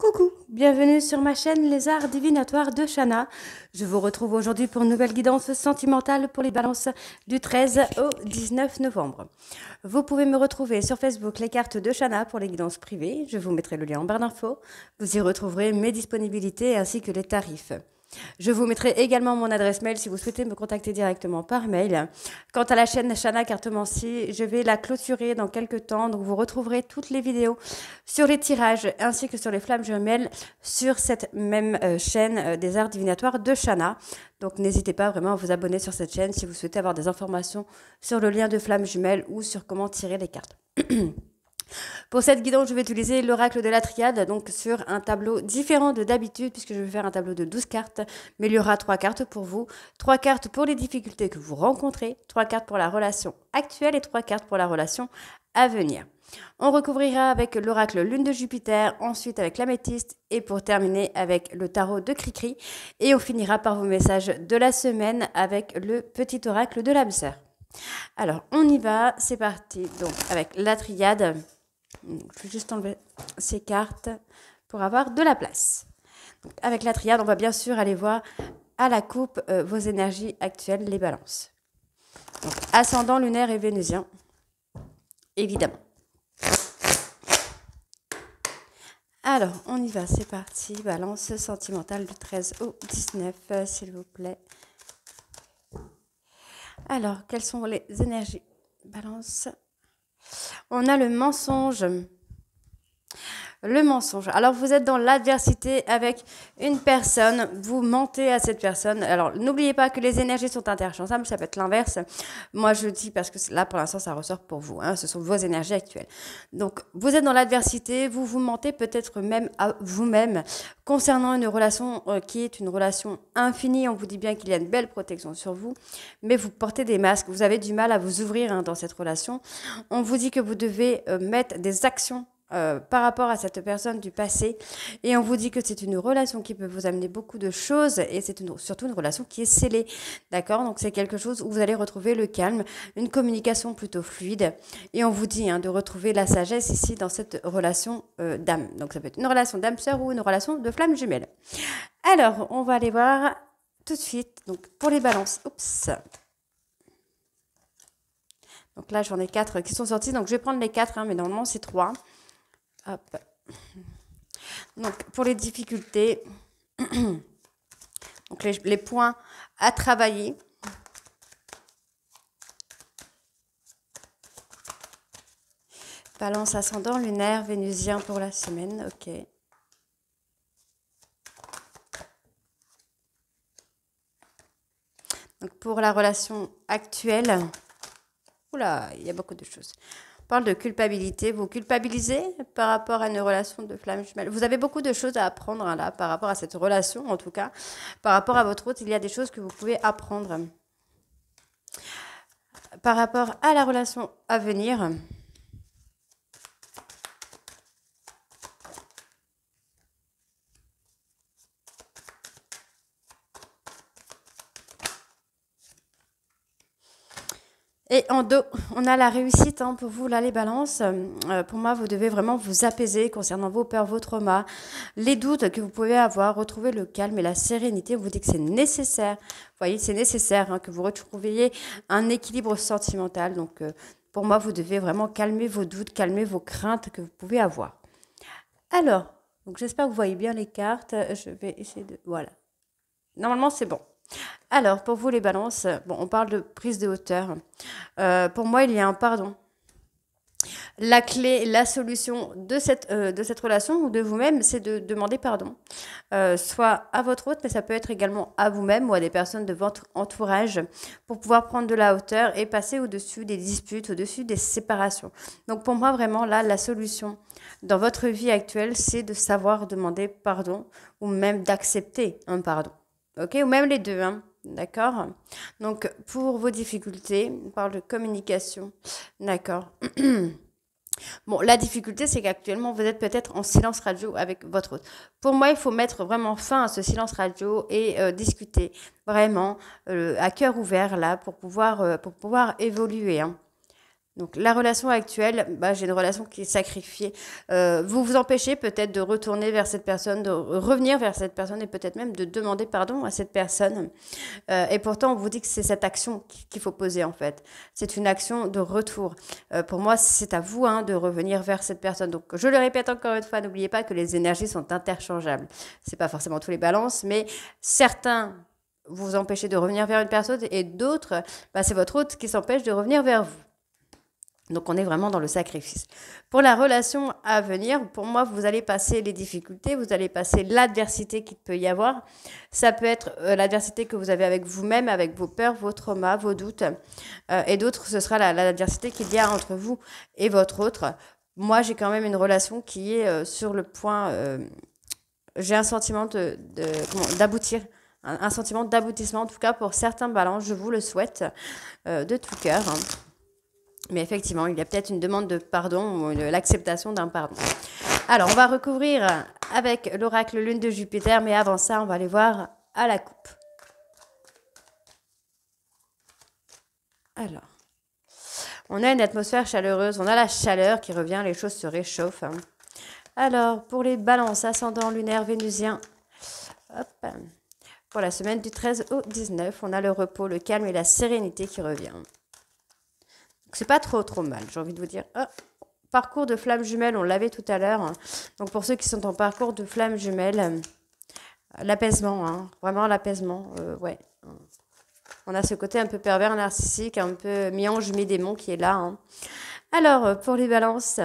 Coucou, bienvenue sur ma chaîne Les Arts Divinatoires de Shana. Je vous retrouve aujourd'hui pour une nouvelle guidance sentimentale pour les balances du 13 au 19 novembre. Vous pouvez me retrouver sur Facebook Les Cartes de Shana pour les guidances privées. Je vous mettrai le lien en barre d'infos. Vous y retrouverez mes disponibilités ainsi que les tarifs. Je vous mettrai également mon adresse mail si vous souhaitez me contacter directement par mail. Quant à la chaîne Shana Cartomancie, je vais la clôturer dans quelques temps. Donc vous retrouverez toutes les vidéos sur les tirages ainsi que sur les flammes jumelles sur cette même chaîne des arts divinatoires de Shana. Donc n'hésitez pas vraiment à vous abonner sur cette chaîne si vous souhaitez avoir des informations sur le lien de flammes jumelles ou sur comment tirer les cartes. Pour cette guidance, je vais utiliser l'oracle de la triade, donc sur un tableau différent de d'habitude, puisque je vais faire un tableau de 12 cartes, mais il y aura 3 cartes pour vous, 3 cartes pour les difficultés que vous rencontrez, 3 cartes pour la relation actuelle et 3 cartes pour la relation à venir. On recouvrira avec l'oracle lune de Jupiter, ensuite avec l'améthyste et pour terminer avec le tarot de Cricri. Et on finira par vos messages de la semaine avec le petit oracle de l'âme sœur. Alors, on y va, c'est parti. Donc, avec la triade. Je vais juste enlever ces cartes pour avoir de la place. Donc, avec la triade, on va bien sûr aller voir à la coupe vos énergies actuelles, les balances. Donc, ascendant lunaire et vénusien, évidemment. Alors, on y va, c'est parti. Balance sentimentale du 13 au 19, s'il vous plaît. Alors, quelles sont les énergies? Balance. On a le mensonge. Le mensonge. Alors, vous êtes dans l'adversité avec une personne, vous mentez à cette personne. Alors, n'oubliez pas que les énergies sont interchangeables, ça peut être l'inverse. Moi, je dis parce que là, pour l'instant, ça ressort pour vous. Ce sont vos énergies actuelles. Donc, vous êtes dans l'adversité, vous vous mentez peut-être même à vous-même concernant une relation qui est une relation infinie. On vous dit bien qu'il y a une belle protection sur vous, mais vous portez des masques. Vous avez du mal à vous ouvrir dans cette relation. On vous dit que vous devez mettre des actions par rapport à cette personne du passé. Et on vous dit que c'est une relation qui peut vous amener beaucoup de choses et c'est surtout une relation qui est scellée. D'accord? Donc c'est quelque chose où vous allez retrouver le calme, une communication plutôt fluide. Et on vous dit de retrouver la sagesse ici dans cette relation d'âme. Donc ça peut être une relation d'âme-sœur ou une relation de flamme jumelle. Alors, on va aller voir tout de suite. Donc pour les balances. Oups. Donc là, j'en ai 4 qui sont sortis. Donc je vais prendre les 4, mais normalement c'est 3. Hop. Donc, pour les difficultés, donc les points à travailler. Balance ascendant lunaire, vénusien pour la semaine. Ok. Donc, pour la relation actuelle, oula, il y a beaucoup de choses. On parle de culpabilité. Vous culpabilisez par rapport à une relation de flamme jumelle. Vous avez beaucoup de choses à apprendre là, par rapport à cette relation, en tout cas. Par rapport à votre hôte, il y a des choses que vous pouvez apprendre. Par rapport à la relation à venir, et en dos, on a la réussite pour vous, là, les balances. Pour moi, vous devez vraiment vous apaiser concernant vos peurs, vos traumas, les doutes que vous pouvez avoir, retrouver le calme et la sérénité. On vous dit que c'est nécessaire. Vous voyez, c'est nécessaire que vous retrouviez un équilibre sentimental. Donc, pour moi, vous devez vraiment calmer vos doutes, calmer vos craintes que vous pouvez avoir. Alors, donc j'espère que vous voyez bien les cartes. Je vais essayer de... Voilà. Normalement, c'est bon. Alors, pour vous, les balances, bon, on parle de prise de hauteur. Pour moi, il y a un pardon. La clé, la solution de cette relation ou de vous-même, c'est de demander pardon. Soit à votre hôte, mais ça peut être également à vous-même ou à des personnes de votre entourage pour pouvoir prendre de la hauteur et passer au-dessus des disputes, au-dessus des séparations. Donc, pour moi, vraiment, là, la solution dans votre vie actuelle, c'est de savoir demander pardon ou même d'accepter un pardon. Ok, ou même les deux, d'accord. Donc, pour vos difficultés, on parle de communication, d'accord. Bon, la difficulté, c'est qu'actuellement, vous êtes peut-être en silence radio avec votre hôte. Pour moi, il faut mettre vraiment fin à ce silence radio et discuter vraiment à cœur ouvert, là, pour pouvoir évoluer. Donc la relation actuelle, bah, j'ai une relation qui est sacrifiée. Vous vous empêchez peut-être de retourner vers cette personne, de revenir vers cette personne et peut-être même de demander pardon à cette personne. Et pourtant, on vous dit que c'est cette action qu'il faut poser en fait. C'est une action de retour. Pour moi, c'est à vous hein, de revenir vers cette personne. Donc je le répète encore une fois, n'oubliez pas que les énergies sont interchangeables. C'est pas forcément tous les balances, mais certains vous empêchez de revenir vers une personne et d'autres, bah, c'est votre hôte qui s'empêche de revenir vers vous. Donc on est vraiment dans le sacrifice. Pour la relation à venir, pour moi, vous allez passer les difficultés, vous allez passer l'adversité qu'il peut y avoir. Ça peut être l'adversité que vous avez avec vous-même, avec vos peurs, vos traumas, vos doutes. Et d'autres, ce sera l'adversité qu'il y a entre vous et votre autre. Moi, j'ai quand même une relation qui est sur le point... j'ai un sentiment d'aboutir. Un sentiment d'aboutissement, en tout cas pour certains balances, je vous le souhaite de tout cœur. Hein. Mais effectivement, il y a peut-être une demande de pardon ou l'acceptation d'un pardon. Alors, on va recouvrir avec l'oracle lune de Jupiter, mais avant ça, on va aller voir à la coupe. Alors, on a une atmosphère chaleureuse, on a la chaleur qui revient, les choses se réchauffent. Alors, pour les balances, ascendant lunaire vénusien, hop, pour la semaine du 13 au 19, on a le repos, le calme et la sérénité qui revient. C'est pas trop mal, j'ai envie de vous dire. Oh, parcours de flamme jumelle, on l'avait tout à l'heure. Donc pour ceux qui sont en parcours de flamme jumelle, l'apaisement, hein, vraiment l'apaisement, ouais. On a ce côté un peu pervers, narcissique, un peu mi-ange, mi-démon qui est là. Hein. Alors, pour les balances,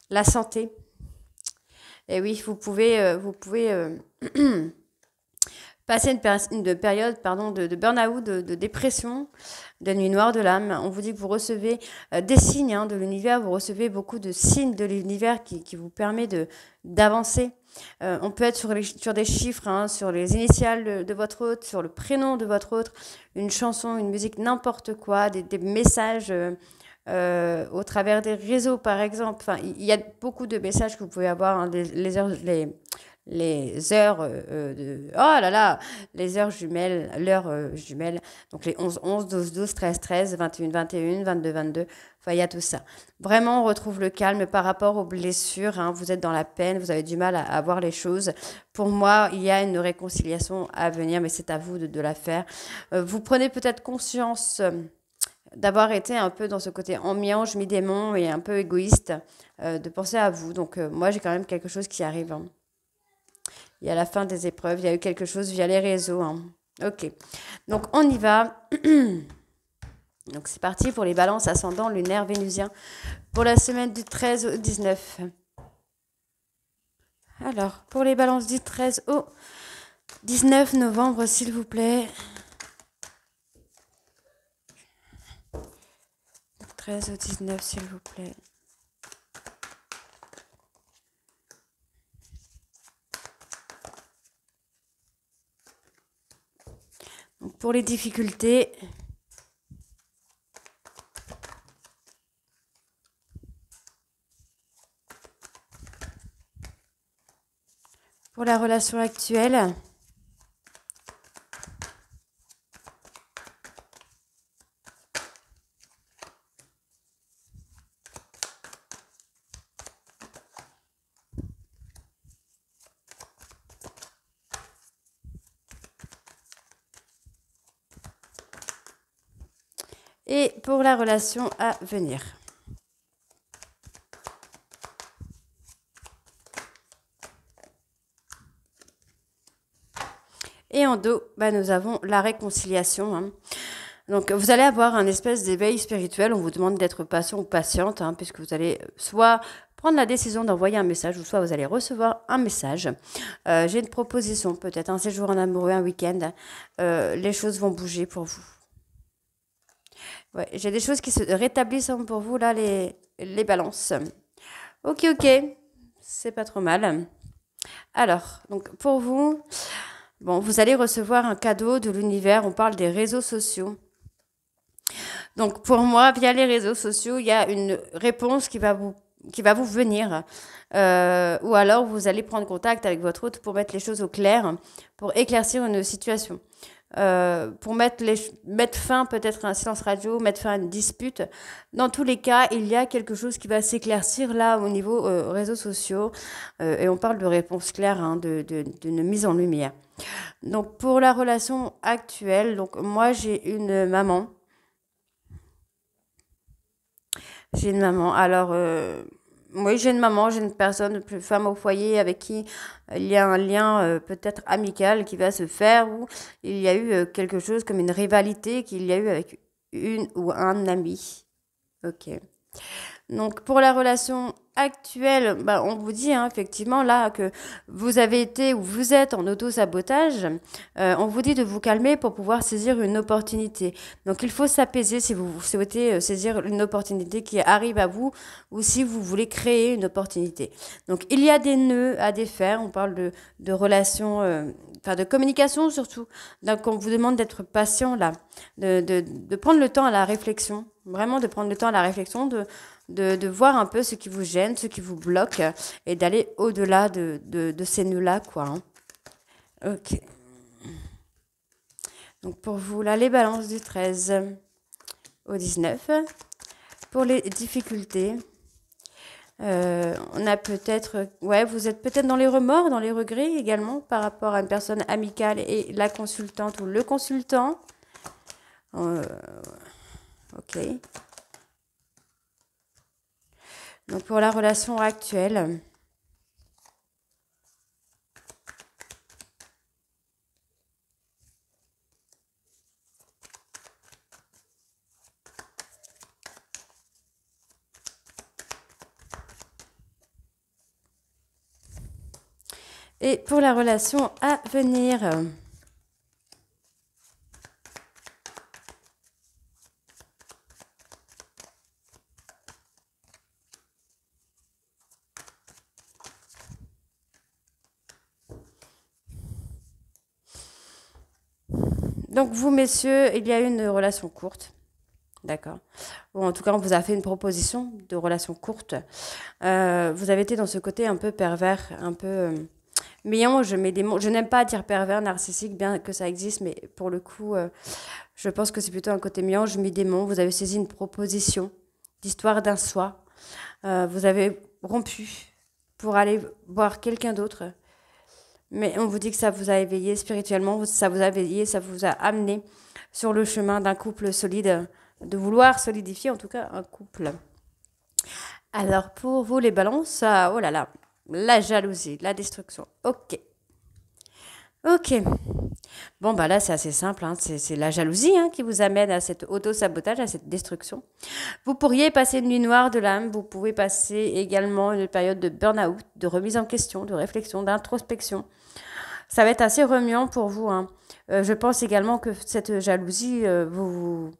la santé. Et oui, vous pouvez passer une période de burn-out, de dépression, de nuit noire de l'âme. On vous dit que vous recevez des signes hein, de l'univers, vous recevez beaucoup de signes de l'univers qui vous permet d'avancer. On peut être sur des chiffres, hein, sur les initiales de votre hôte, sur le prénom de votre hôte, une chanson, une musique, n'importe quoi, des messages au travers des réseaux, par exemple. Enfin, il y a beaucoup de messages que vous pouvez avoir, hein, les heures oh là là, les heures jumelles, l'heure jumelle, donc les 11, 11, 12, 12, 13, 13, 21, 21, 22, 22, enfin il y a tout ça. Vraiment, on retrouve le calme par rapport aux blessures, hein. Vous êtes dans la peine, vous avez du mal à voir les choses. Pour moi, il y a une réconciliation à venir, mais c'est à vous de la faire. Vous prenez peut-être conscience d'avoir été un peu dans ce côté mi-ange, mi-démon et un peu égoïste, de penser à vous. Donc moi, j'ai quand même quelque chose qui arrive, hein. Il y a la fin des épreuves, il y a eu quelque chose via les réseaux. Hein. Ok, donc on y va. Donc c'est parti pour les balances ascendant lunaire vénusien pour la semaine du 13 au 19. Alors, pour les balances du 13 au 19 novembre, s'il vous plaît. 13 au 19, s'il vous plaît. Donc pour les difficultés, pour la relation actuelle, et pour la relation à venir. Et en dos, bah, nous avons la réconciliation. Hein. Donc, vous allez avoir un espèce d'éveil spirituel. On vous demande d'être patient ou patiente, hein, puisque vous allez soit prendre la décision d'envoyer un message, ou soit vous allez recevoir un message. J'ai une proposition, peut-être un séjour en amoureux, un week-end. Les choses vont bouger pour vous. Ouais, j'ai des choses qui se rétablissent pour vous, là, les balances. Ok, c'est pas trop mal. Alors, donc pour vous, bon, vous allez recevoir un cadeau de l'univers. On parle des réseaux sociaux. Donc pour moi, via les réseaux sociaux, il y a une réponse qui va vous venir. Ou alors, vous allez prendre contact avec votre hôte pour mettre les choses au clair, pour éclaircir une situation. pour mettre fin peut-être à un silence radio, mettre fin à une dispute. Dans tous les cas, il y a quelque chose qui va s'éclaircir là au niveau réseaux sociaux et on parle de réponse claire, hein, d'une mise en lumière. Donc pour la relation actuelle, donc moi j'ai une maman. Alors oui, j'ai une maman, j'ai une personne, une femme au foyer avec qui il y a un lien peut-être amical qui va se faire ou il y a eu quelque chose comme une rivalité qu'il y a eu avec une ou un ami. Ok. Donc pour la relation actuelle, bah, on vous dit hein, effectivement là que vous avez été ou vous êtes en auto-sabotage. On vous dit de vous calmer pour pouvoir saisir une opportunité. Donc il faut s'apaiser si vous souhaitez saisir une opportunité qui arrive à vous ou si vous voulez créer une opportunité. Donc il y a des nœuds à défaire. On parle de relations, enfin de communication surtout. Donc on vous demande d'être patient là, de prendre le temps à la réflexion. Vraiment de prendre le temps à la réflexion, de voir un peu ce qui vous gêne, ce qui vous bloque et d'aller au-delà de ces nœuds-là, quoi. Hein. Ok. Donc pour vous, là, les balances du 13 au 19. Pour les difficultés, on a peut-être, ouais, vous êtes peut-être dans les remords, dans les regrets également par rapport à une personne amicale et la consultante ou le consultant. Ok. Donc pour la relation actuelle, et pour la relation à venir. Donc vous, messieurs, il y a eu une relation courte. D'accord. Bon, en tout cas, on vous a fait une proposition de relation courte. Vous avez été dans ce côté un peu pervers, un peu méange, mais je n'aime pas dire pervers, narcissique, bien que ça existe, mais pour le coup, je pense que c'est plutôt un côté méange, mi-démon. Vous avez saisi une proposition d'histoire d'un soi. Vous avez rompu pour aller voir quelqu'un d'autre. Mais on vous dit que ça vous a éveillé spirituellement, ça vous a éveillé, ça vous a amené sur le chemin d'un couple solide, de vouloir solidifier en tout cas un couple. Alors pour vous les balances, oh là là, la jalousie, la destruction. Ok. Ok. Bon, bah là, c'est assez simple. Hein. C'est la jalousie hein, qui vous amène à cet auto-sabotage, à cette destruction. Vous pourriez passer une nuit noire de l'âme. Vous pouvez passer également une période de burn-out, de remise en question, de réflexion, d'introspection. Ça va être assez remuant pour vous. Hein. Je pense également que cette jalousie vous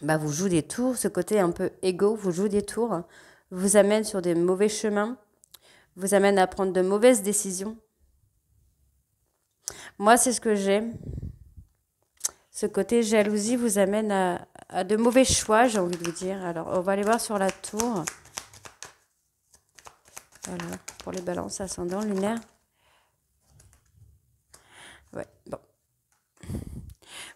joue des tours. Ce côté un peu égo vous joue des tours. Vous amène sur des mauvais chemins. Vous amène à prendre de mauvaises décisions. Moi, c'est ce que j'aime. Ce côté jalousie vous amène à de mauvais choix, j'ai envie de vous dire. Alors, on va aller voir sur la tour. Voilà, pour les balances ascendant lunaire. Ouais, bon.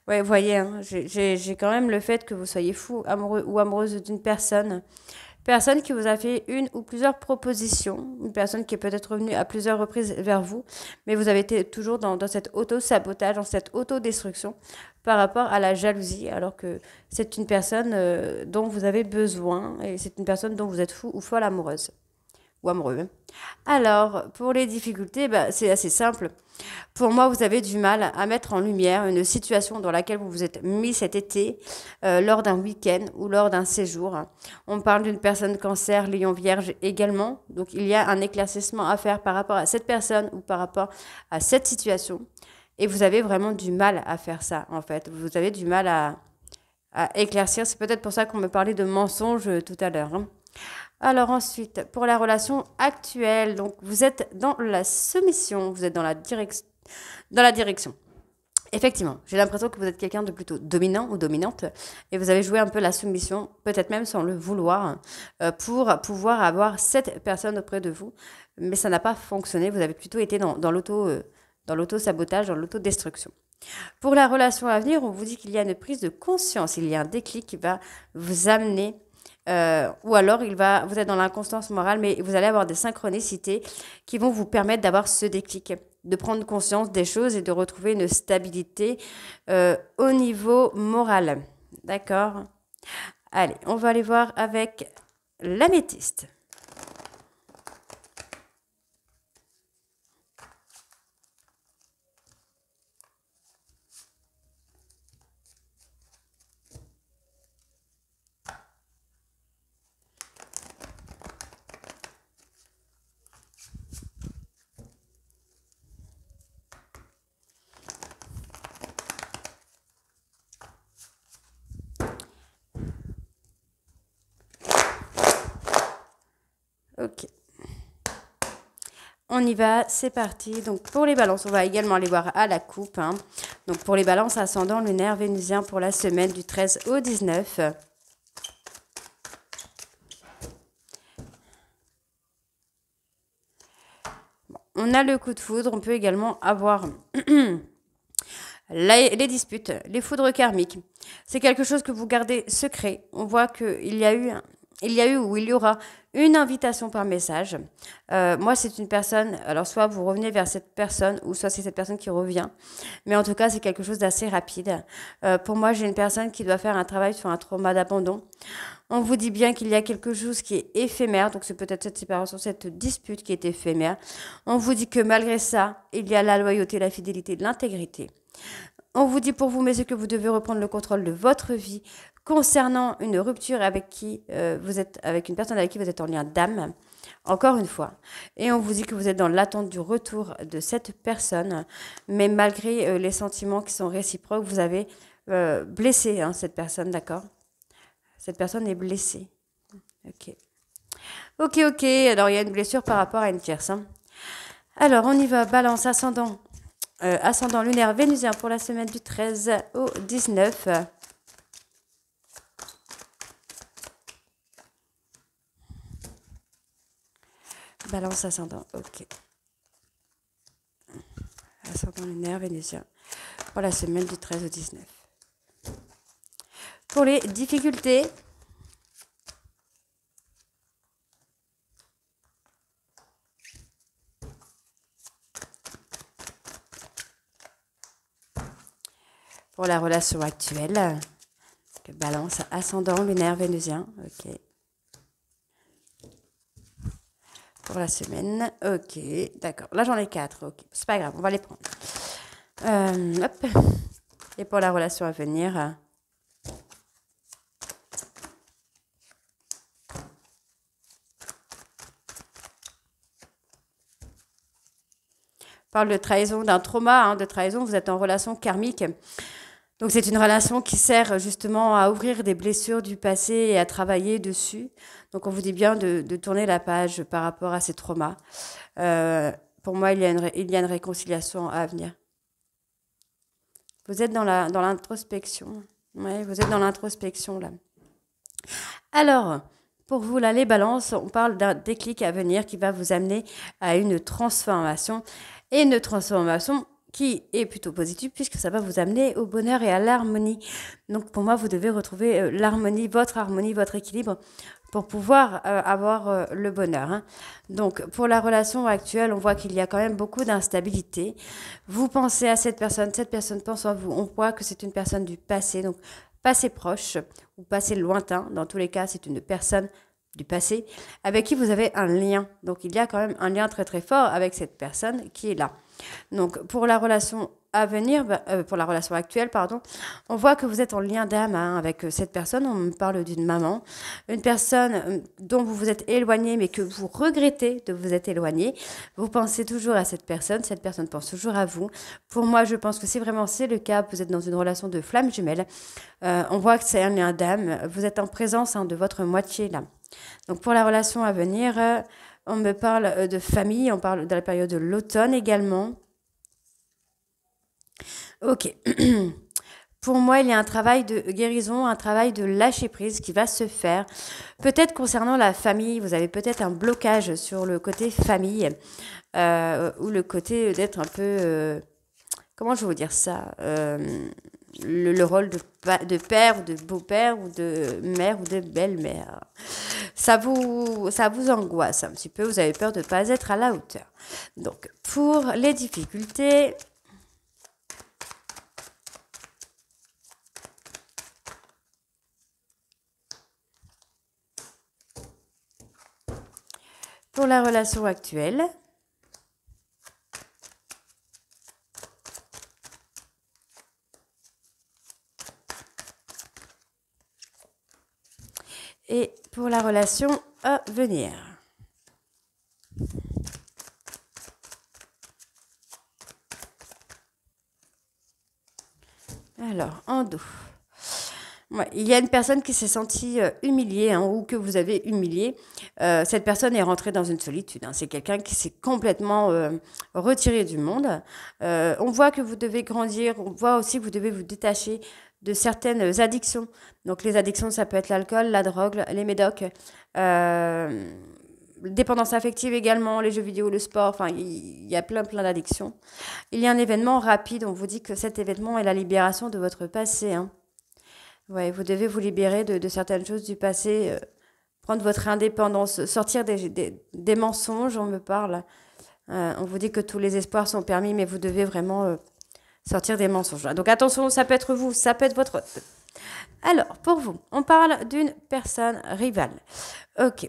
Ouais, vous voyez, hein, j'ai quand même le fait que vous soyez fou, amoureux ou amoureuse d'une personne. Personne qui vous a fait une ou plusieurs propositions, une personne qui est peut-être revenue à plusieurs reprises vers vous, mais vous avez été toujours dans cet auto-sabotage, dans cette autodestruction par rapport à la jalousie, alors que c'est une personne dont vous avez besoin et c'est une personne dont vous êtes fou ou folle amoureuse ou amoureux. Alors, pour les difficultés, c'est assez simple. Pour moi, vous avez du mal à mettre en lumière une situation dans laquelle vous vous êtes mis cet été, lors d'un week-end ou lors d'un séjour. On parle d'une personne cancer, lion vierge également. Donc, il y a un éclaircissement à faire par rapport à cette personne ou par rapport à cette situation. Et vous avez vraiment du mal à faire ça, en fait. Vous avez du mal à éclaircir. C'est peut-être pour ça qu'on me parlait de mensonges tout à l'heure. Hein. Alors ensuite, pour la relation actuelle, donc vous êtes dans la soumission, vous êtes dans la direction. Effectivement, j'ai l'impression que vous êtes quelqu'un de plutôt dominant ou dominante et vous avez joué un peu la soumission, peut-être même sans le vouloir, pour pouvoir avoir cette personne auprès de vous. Mais ça n'a pas fonctionné, vous avez plutôt été dans dans l'auto-sabotage, dans l'autodestruction. Pour la relation à venir, on vous dit qu'il y a une prise de conscience, il y a un déclic qui va vous amener, ou alors vous êtes dans l'inconstance morale, mais vous allez avoir des synchronicités qui vont vous permettre d'avoir ce déclic, de prendre conscience des choses et de retrouver une stabilité au niveau moral. D'accord? Allez, on va aller voir avec l'améthyste. Ok. On y va, c'est parti. Donc pour les balances, on va également aller voir à la coupe. Hein. Donc pour les balances ascendant lunaire vénusien pour la semaine du 13 au 19. Bon, on a le coup de foudre, on peut également avoir les disputes, les foudres karmiques. C'est quelque chose que vous gardez secret. On voit qu'il y a eu ou il y aura une invitation par message. Moi, c'est une personne, alors soit vous revenez vers cette personne, ou soit c'est cette personne qui revient. Mais en tout cas, c'est quelque chose d'assez rapide. Pour moi, j'ai une personne qui doit faire un travail sur un trauma d'abandon. On vous dit bien qu'il y a quelque chose qui est éphémère, donc c'est peut-être cette séparation, cette dispute qui est éphémère. On vous dit que malgré ça, il y a la loyauté, la fidélité, l'intégrité. On vous dit pour vous, messieurs, que vous devez reprendre le contrôle de votre vie concernant une rupture avec qui vous êtes, avec une personne avec qui vous êtes en lien d'âme, encore une fois. Et on vous dit que vous êtes dans l'attente du retour de cette personne, mais malgré les sentiments qui sont réciproques, vous avez blessé cette personne, d'accord? Cette personne est blessée. Ok. Ok. Alors, il y a une blessure par rapport à une tierce. Hein. Alors, on y va. Balance ascendant. Ascendant lunaire vénusien pour la semaine du 13 au 19. Balance ascendant, ok. Ascendant lunaire vénusien pour la semaine du 13 au 19. Pour les difficultés, pour la relation actuelle, balance ascendant lunaire vénusien, ok. Pour la semaine, ok, d'accord. Là, j'en ai 4, ok. C'est pas grave, on va les prendre. Hop. Et pour la relation à venir, parle de trahison, d'un trauma, de trahison, vous êtes en relation karmique. Donc c'est une relation qui sert justement à ouvrir des blessures du passé et à travailler dessus. Donc on vous dit bien de tourner la page par rapport à ces traumas. Pour moi, il y a une réconciliation à venir. Vous êtes dans l'introspection. Ouais, vous êtes dans l'introspection là. Alors, pour vous là, les balances, on parle d'un déclic à venir qui va vous amener à une transformation. Et une transformation qui est plutôt positive puisque ça va vous amener au bonheur et à l'harmonie. Donc pour moi, vous devez retrouver l'harmonie, votre équilibre pour pouvoir avoir le bonheur. Hein. Donc pour la relation actuelle, on voit qu'il y a quand même beaucoup d'instabilité. Vous pensez à cette personne pense à vous. On voit que c'est une personne du passé, donc passé proche ou passé lointain. Dans tous les cas, c'est une personne du passé avec qui vous avez un lien. Donc il y a quand même un lien très très fort avec cette personne qui est là. Donc pour la relation à venir, pour la relation actuelle, pardon, on voit que vous êtes en lien d'âme avec cette personne. On me parle d'une maman, une personne dont vous vous êtes éloigné, mais que vous regrettez de vous être éloigné. Vous pensez toujours à cette personne pense toujours à vous. Pour moi, je pense que si vraiment c'est le cas, vous êtes dans une relation de flamme jumelle. On voit que c'est un lien d'âme. Vous êtes en présence de votre moitié là. Donc pour la relation à venir, on me parle de famille, on parle de la période de l'automne également. Ok. pour moi, il y a un travail de guérison, un travail de lâcher prise qui va se faire. Peut-être concernant la famille, vous avez peut-être un blocage sur le côté famille ou le côté d'être un peu... comment je vais vous dire ça le rôle de père ou de beau-père ou de mère ou de belle-mère. Ça vous angoisse un petit peu, vous avez peur de ne pas être à la hauteur. Donc, pour les difficultés... Pour la relation actuelle... et pour la relation à venir. Alors, en dos. Ouais, il y a une personne qui s'est sentie humiliée ou que vous avez humiliée. Cette personne est rentrée dans une solitude. C'est quelqu'un qui s'est complètement retiré du monde. On voit que vous devez grandir. On voit aussi que vous devez vous détacher de certaines addictions. Donc les addictions, ça peut être l'alcool, la drogue, les médocs, dépendance affective également, les jeux vidéo, le sport, enfin il y a plein d'addictions. Il y a un événement rapide, on vous dit que cet événement est la libération de votre passé. Ouais, vous devez vous libérer de certaines choses du passé, prendre votre indépendance, sortir des mensonges, on me parle. On vous dit que tous les espoirs sont permis, mais vous devez vraiment... sortir des mensonges. Donc attention, ça peut être vous, ça peut être votre... Alors, pour vous, on parle d'une personne rivale. Ok.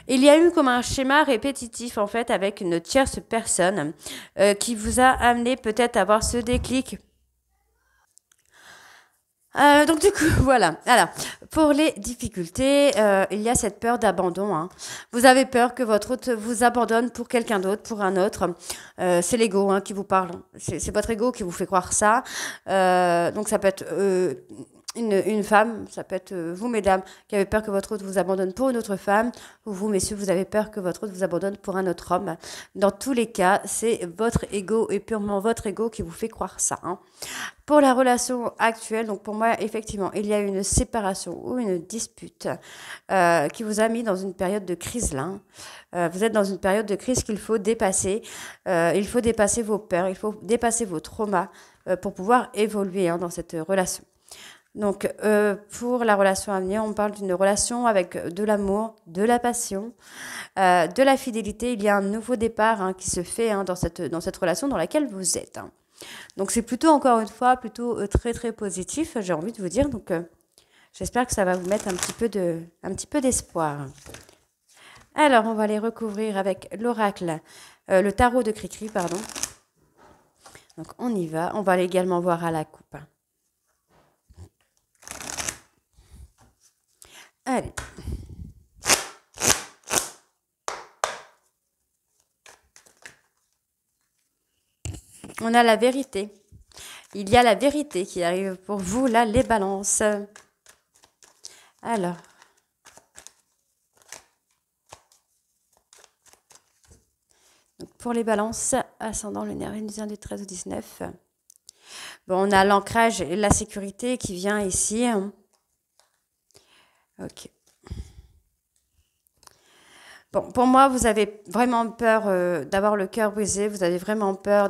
Il y a eu comme un schéma répétitif, en fait, avec une tierce personne qui vous a amené peut-être à avoir ce déclic. Donc du coup, voilà. Alors, pour les difficultés, il y a cette peur d'abandon. Vous avez peur que votre autre vous abandonne pour quelqu'un d'autre, pour un autre. C'est l'ego qui vous parle. C'est votre ego qui vous fait croire ça. Donc ça peut être une femme, ça peut être vous, mesdames, qui avez peur que votre autre vous abandonne pour une autre femme, ou vous, messieurs, vous avez peur que votre autre vous abandonne pour un autre homme. Dans tous les cas, c'est votre ego et purement votre ego qui vous fait croire ça. Pour la relation actuelle, donc pour moi, effectivement, il y a une séparation ou une dispute qui vous a mis dans une période de crise là. Vous êtes dans une période de crise qu'il faut dépasser. Il faut dépasser vos peurs, il faut dépasser vos traumas pour pouvoir évoluer dans cette relation. Donc, pour la relation à venir, on parle d'une relation avec de l'amour, de la passion, de la fidélité. Il y a un nouveau départ qui se fait dans cette relation dans laquelle vous êtes. Donc, c'est plutôt, encore une fois, plutôt très, très positif, j'ai envie de vous dire. Donc, j'espère que ça va vous mettre un petit peu d'espoir. Alors, on va les recouvrir avec l'oracle, le tarot de Cricri, pardon. Donc, on y va. On va également voir à la coupe. Allez. On a la vérité. Il y a la vérité qui arrive pour vous, là, les balances. Alors. Donc, pour les balances, ascendant lunaire vénusien du 13 au 19. Bon, on a l'ancrage et la sécurité qui vient ici. Ok. Bon, pour moi, vous avez vraiment peur d'avoir le cœur brisé. Vous avez vraiment peur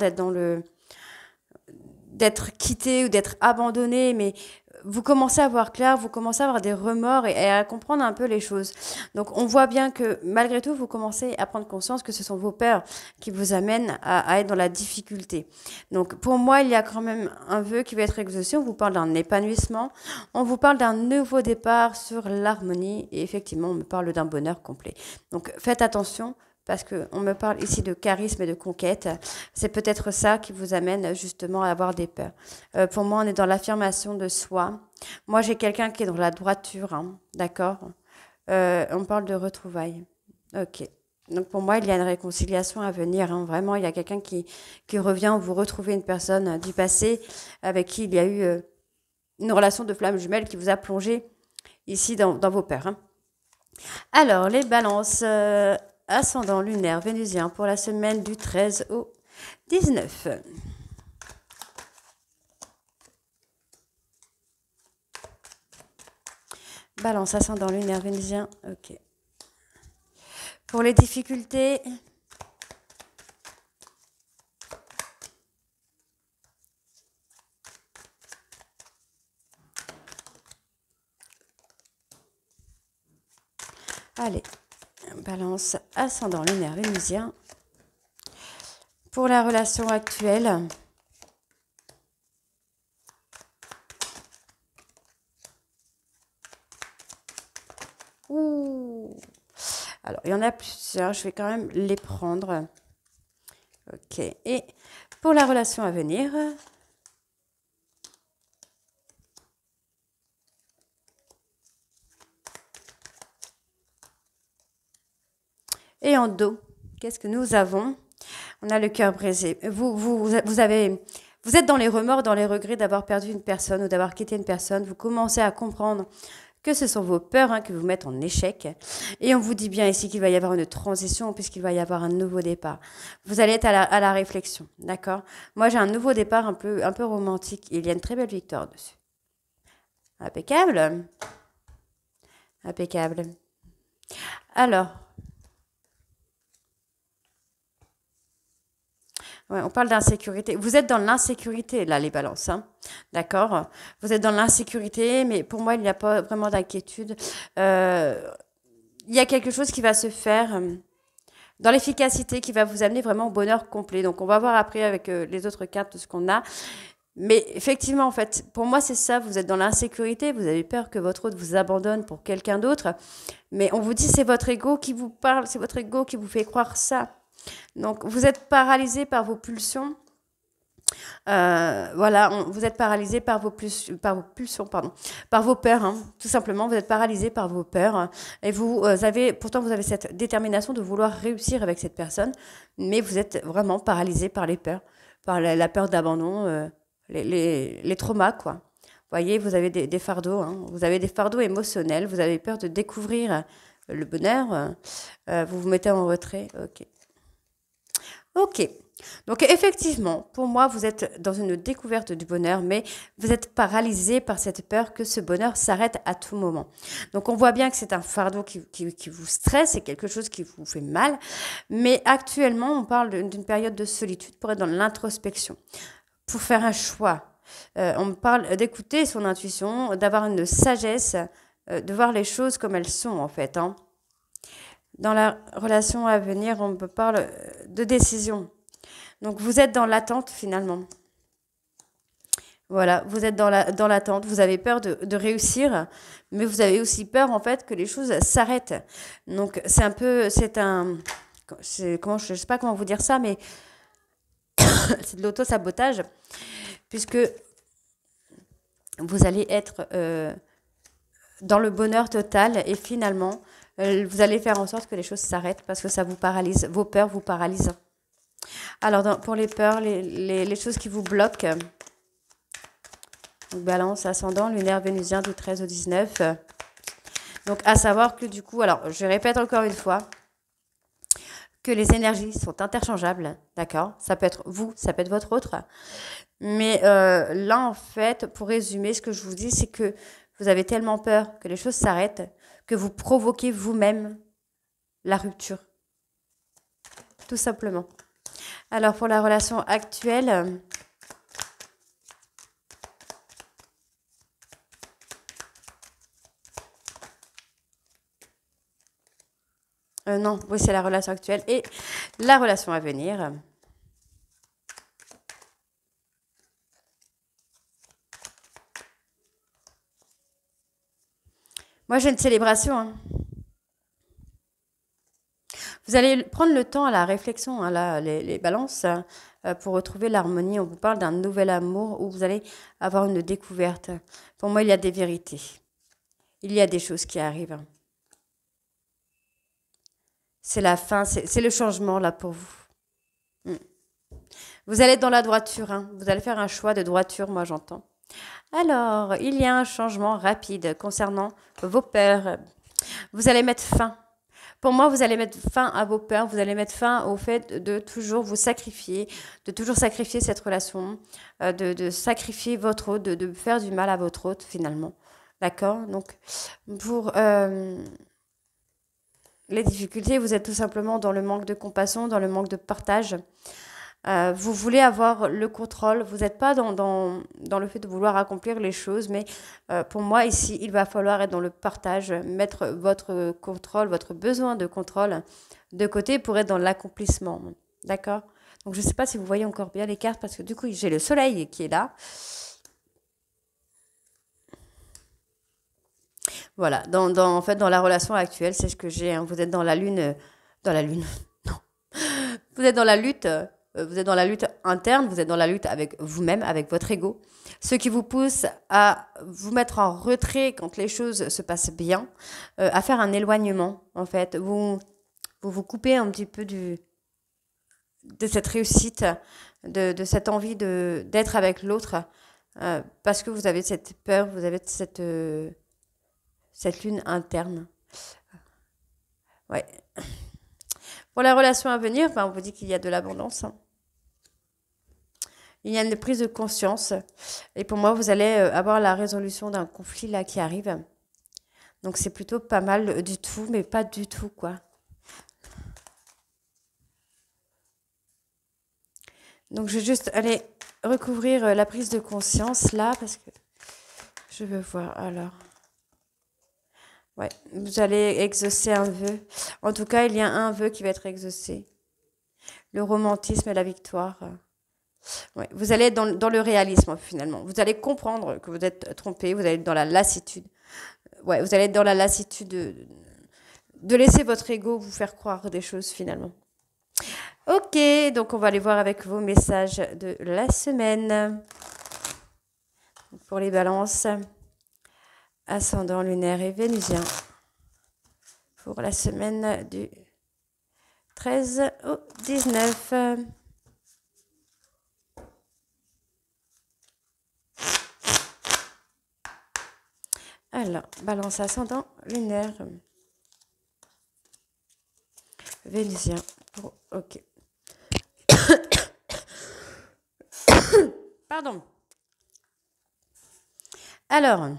d'être quitté ou d'être abandonné, mais vous commencez à voir clair, vous commencez à avoir des remords et à comprendre un peu les choses. Donc, on voit bien que malgré tout, vous commencez à prendre conscience que ce sont vos peurs qui vous amènent à être dans la difficulté. Donc, pour moi, il y a quand même un vœu qui va être exaucé. On vous parle d'un épanouissement, on vous parle d'un nouveau départ sur l'harmonie et effectivement, on me parle d'un bonheur complet. Donc, faites attention. Parce qu'on me parle ici de charisme et de conquête. C'est peut-être ça qui vous amène justement à avoir des peurs. Pour moi, on est dans l'affirmation de soi. Moi, j'ai quelqu'un qui est dans la droiture, d'accord. On parle de retrouvailles. Ok. Donc pour moi, il y a une réconciliation à venir. Vraiment, il y a quelqu'un qui revient. Vous retrouvez une personne du passé avec qui il y a eu une relation de flamme jumelle qui vous a plongé ici dans vos peurs. Alors, les balances... ascendant lunaire vénusien pour la semaine du 13 au 19. Balance, ascendant, lunaire, vénusien. Ok. Pour les difficultés, allez, balance, ascendant, lunaire, vénusien. Pour la relation actuelle, ouh. Alors, il y en a plusieurs, je vais quand même les prendre. Ok, et pour la relation à venir, et en dos, qu'est-ce que nous avons? On a le cœur brisé. Vous êtes dans les remords, dans les regrets d'avoir perdu une personne ou d'avoir quitté une personne. Vous commencez à comprendre que ce sont vos peurs qui vous mettent en échec. Et on vous dit bien ici qu'il va y avoir une transition puisqu'il va y avoir un nouveau départ. Vous allez être à la réflexion, d'accord? Moi, j'ai un nouveau départ un peu romantique. Il y a une très belle victoire dessus. Impeccable. Impeccable. Alors, ouais, on parle d'insécurité. Vous êtes dans l'insécurité, là, les balances. Hein. D'accord? Vous êtes dans l'insécurité, mais pour moi, il n'y a pas vraiment d'inquiétude. Il y a quelque chose qui va se faire dans l'efficacité qui va vous amener vraiment au bonheur complet. Donc, on va voir après avec les autres cartes de ce qu'on a. Mais effectivement, en fait, pour moi, c'est ça. Vous êtes dans l'insécurité. Vous avez peur que votre autre vous abandonne pour quelqu'un d'autre. Mais on vous dit, c'est votre ego qui vous parle. C'est votre ego qui vous fait croire ça. Donc, vous êtes paralysé par vos pulsions. Voilà, vous êtes paralysé par vos pulsions, pardon, par vos peurs, hein, tout simplement. Vous êtes paralysé par vos peurs et pourtant vous avez cette détermination de vouloir réussir avec cette personne, mais vous êtes vraiment paralysé par les peurs, par la peur d'abandon, les traumas, quoi. Vous voyez, vous avez des fardeaux, hein, vous avez des fardeaux émotionnels, vous avez peur de découvrir le bonheur, vous vous mettez en retrait, ok. Ok. Donc effectivement, pour moi, vous êtes dans une découverte du bonheur, mais vous êtes paralysé par cette peur que ce bonheur s'arrête à tout moment. Donc on voit bien que c'est un fardeau qui vous stresse, c'est quelque chose qui vous fait mal, mais actuellement, on parle d'une période de solitude pour être dans l'introspection, pour faire un choix. On parle d'écouter son intuition, d'avoir une sagesse, de voir les choses comme elles sont en fait. Hein. Dans la relation à venir, on parle de décision. Donc, vous êtes dans l'attente, finalement. Voilà, vous êtes dans l'attente. Vous avez peur de réussir, mais vous avez aussi peur, en fait, que les choses s'arrêtent. Donc, je sais pas comment vous dire ça, mais c'est de l'auto-sabotage, puisque vous allez être dans le bonheur total et finalement, vous allez faire en sorte que les choses s'arrêtent parce que ça vous paralyse. Vos peurs vous paralysent. Alors, pour les peurs, les choses qui vous bloquent, donc balance, ascendant, lunaire, vénusien du 13 au 19. Donc, à savoir que du coup, alors, je répète encore une fois, que les énergies sont interchangeables, d'accord? Ça peut être vous, ça peut être votre autre. Mais là, en fait, pour résumer, ce que je vous dis, c'est que vous avez tellement peur que les choses s'arrêtent que vous provoquez vous-même la rupture. Tout simplement. Alors, pour la relation actuelle, non, oui, c'est la relation actuelle et la relation à venir. Moi, j'ai une célébration. Hein. Vous allez prendre le temps à la réflexion, hein, là, les balances, pour retrouver l'harmonie. On vous parle d'un nouvel amour où vous allez avoir une découverte. Pour moi, il y a des vérités. Il y a des choses qui arrivent. C'est la fin, c'est le changement là pour vous. Mm. Vous allez être dans la droiture, hein. Vous allez faire un choix de droiture, moi j'entends. Alors, il y a un changement rapide concernant vos peurs. Vous allez mettre fin. Pour moi, vous allez mettre fin à vos peurs, vous allez mettre fin au fait de toujours vous sacrifier, de toujours sacrifier cette relation, de sacrifier votre autre, de faire du mal à votre autre finalement. D'accord? Donc, pour les difficultés, vous êtes tout simplement dans le manque de compassion, dans le manque de partage. Vous voulez avoir le contrôle, vous n'êtes pas dans le fait de vouloir accomplir les choses, mais pour moi, ici, il va falloir être dans le partage, mettre votre contrôle, votre besoin de contrôle de côté pour être dans l'accomplissement. D'accord? Donc, je ne sais pas si vous voyez encore bien les cartes, parce que du coup, j'ai le soleil qui est là. Voilà, en fait, dans la relation actuelle, c'est ce que j'ai, hein. Vous êtes dans la lune, non. Vous êtes dans la lutte, vous êtes dans la lutte interne, vous êtes dans la lutte avec vous-même, avec votre ego. Ce qui vous pousse à vous mettre en retrait quand les choses se passent bien, à faire un éloignement, en fait. Vous coupez un petit peu de cette réussite, de cette envie d'être avec l'autre, parce que vous avez cette peur, vous avez cette lune interne. Ouais. Pour la relation à venir, ben, on vous dit qu'il y a de l'abondance, hein. Il y a une prise de conscience. Et pour moi, vous allez avoir la résolution d'un conflit là qui arrive. Donc c'est plutôt pas mal du tout, mais pas du tout, quoi. Donc je vais juste aller recouvrir la prise de conscience là, parce que je veux voir. Alors, ouais, vous allez exaucer un vœu. En tout cas, il y a un vœu qui va être exaucé. Le romantisme et la victoire. Ouais, vous allez être dans le réalisme finalement. Vous allez comprendre que vous êtes trompé, vous allez être dans la lassitude. Ouais, vous allez être dans la lassitude de laisser votre ego vous faire croire des choses finalement. Ok, donc on va aller voir avec vos messages de la semaine. Pour les balances, ascendant lunaire et vénusien. Pour la semaine du 13 au 19. Alors, balance ascendant lunaire. Vénusien. Ok. Pardon. Alors,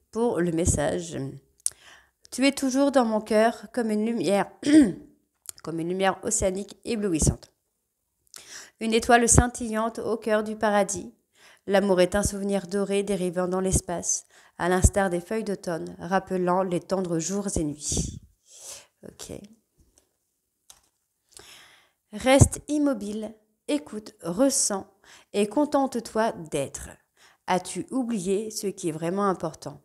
pour le message, tu es toujours dans mon cœur comme une lumière, comme une lumière océanique éblouissante. Une étoile scintillante au cœur du paradis. L'amour est un souvenir doré dérivant dans l'espace, à l'instar des feuilles d'automne, rappelant les tendres jours et nuits. Ok. Reste immobile, écoute, ressens et contente-toi d'être. As-tu oublié ce qui est vraiment important?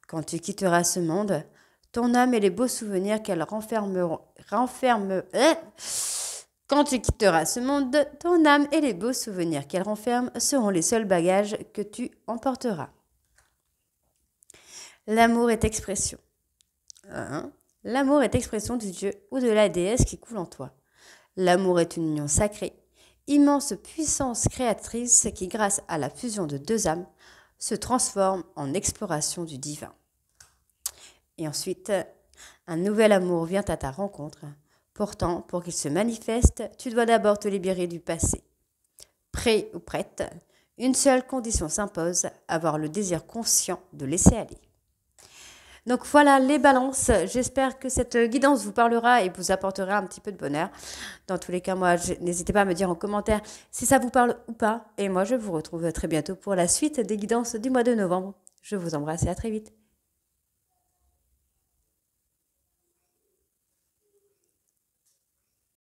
Quand tu quitteras ce monde, ton âme et les beaux souvenirs qu'elle Quand tu quitteras ce monde, ton âme et les beaux souvenirs qu'elle renferme seront les seuls bagages que tu emporteras. L'amour est expression. L'amour est expression du Dieu ou de la déesse qui coule en toi. L'amour est une union sacrée, immense puissance créatrice qui, grâce à la fusion de deux âmes, se transforme en exploration du divin. Et ensuite, un nouvel amour vient à ta rencontre. Pourtant, pour qu'il se manifeste, tu dois d'abord te libérer du passé. Prêt ou prête, une seule condition s'impose, avoir le désir conscient de laisser aller. Donc voilà les balances, j'espère que cette guidance vous parlera et vous apportera un petit peu de bonheur. Dans tous les cas, moi, n'hésitez pas à me dire en commentaire si ça vous parle ou pas. Et moi, je vous retrouve très bientôt pour la suite des guidances du mois de novembre. Je vous embrasse et à très vite.